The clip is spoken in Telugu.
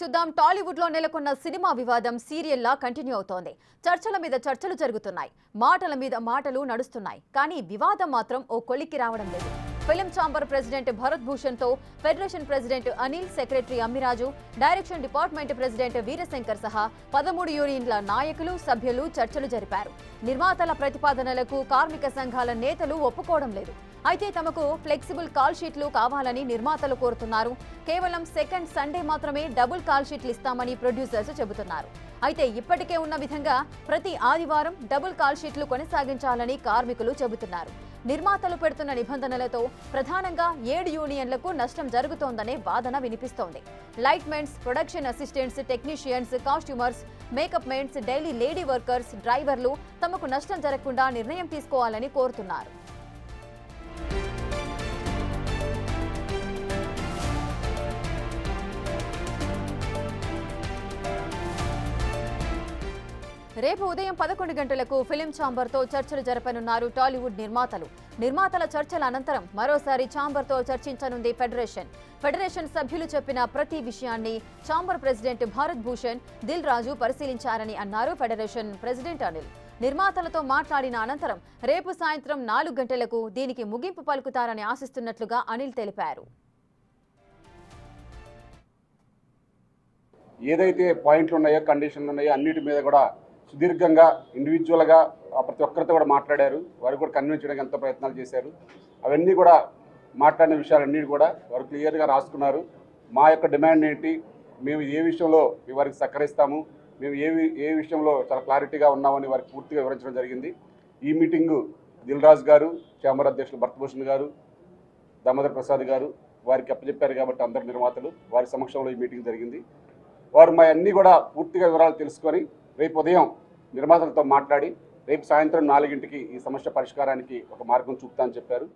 చూద్దాం టాలీవుడ్ లో నెలకొన్న సినిమా వివాదం సీరియల్ లా కంటిన్యూ అవుతోంది. చర్చల మీద చర్చలు జరుగుతున్నాయి, మాటల మీద మాటలు నడుస్తున్నాయి. కానీ వివాదం మాత్రం ఓ కొలిక్కి రావడం లేదు. Film chamber president Bharat Bhushan తో federation president Anil, secretary Ammiraju, direction department president Veerashankar సహా 13 యూనియన్ల నాయకులు, సభ్యులు చర్చలు జరిపారు. నిర్మాతల ప్రతిపాదనలకు కార్మిక సంఘాల నేతలు ఒప్పుకోవడం లేదు. అయితే తమకు ఫ్లెక్సిబుల్ కాల్ షీట్లు కావాలని నిర్మాతలు కోరుతున్నారు. కేవలం సెకండ్ సండే మాత్రమే డబుల్ కాల్ షీట్లు ఇస్తామని ప్రొడ్యూసర్స్ చెబుతున్నారు. అయితే ఇప్పటికే ఉన్న విధంగా ప్రతి ఆదివారం డబుల్ కాల్ షీట్లు కొనసాగించాలని కార్మికులు చెబుతున్నారు. నిర్మాతలు పెడుతున్న నిబంధనలతో ప్రధానంగా 7 యూనియన్లకు నష్టం జరుగుతోందనే వాదన వినిపిస్తోంది. Light mens, production assistants, technicians, costumers, makeup mens, daily lady workers, డ్రైవర్లు తమకు నష్టం జరగకుండా నిర్ణయం తీసుకోవాలని కోరుతున్నారు. రేపు ఉదయం 11 గంటలకు ఫిల్మ్ ఛాంబర్తో చర్చలు జరపనున్నారు టాలీవుడ్ నిర్మాతలు. నిర్మాతల చర్చల అనంతరం మరోసారి ఛాంబర్తో చర్చించనుంది ఫెడరేషన్ సభ్యులు చెప్పిన ప్రతి విషయాన్ని ఛాంబర్ ప్రెసిడెంట్ భరత్ భూషణ్, దిల్ రాజు పరిశీలించారని అన్నారు ఫెడరేషన్ ప్రెసిడెంట్ అనిల్. నిర్మాతలతో మాట్లాడిన అనంతరం రేపు సాయంత్రం 4 గంటలకు దీనికి ముగింపు పలుకుతారని ఆశిస్తున్నట్లుగా అనిల్ తెలిపారు. ఏదైతే పాయింట్లు ఉన్నాయో, కండిషన్లు ఉన్నాయో అన్నిటి మీద కూడా సుదీర్ఘంగా ఇండివిజువల్గా ప్రతి ఒక్కరితో కూడా మాట్లాడారు. వారు కూడా కన్విన్స్ చేయడానికి ఎంతో ప్రయత్నాలు చేశారు. అవన్నీ కూడా మాట్లాడిన విషయాలన్నీ కూడా వారు క్లియర్గా రాసుకున్నారు. మా యొక్క డిమాండ్ ఏంటి, మేము ఏ విషయంలో వారికి సహకరిస్తాము, మేము ఏ విషయంలో చాలా క్లారిటీగా ఉన్నామని వారికి పూర్తిగా వివరించడం జరిగింది. ఈ మీటింగు దిల్ రాజు గారు, ఛాంబర్ అధ్యక్షులు భరత్ భూషణ్ గారు, దామోదర్ ప్రసాద్ గారు వారికి అప్పచెప్పారు కాబట్టి అందరు నిర్మాతలు వారి సమక్షంలో ఈ మీటింగ్ జరిగింది. వారు మా అన్నీ కూడా పూర్తిగా వివరాలు తెలుసుకొని రేపు ఉదయం నిర్మాతలతో మాట్లాడి రేపు సాయంత్రం 4 గంటలకి ఈ సమస్య పరిష్కారానికి ఒక మార్గం చూపుతా అని చెప్పారు.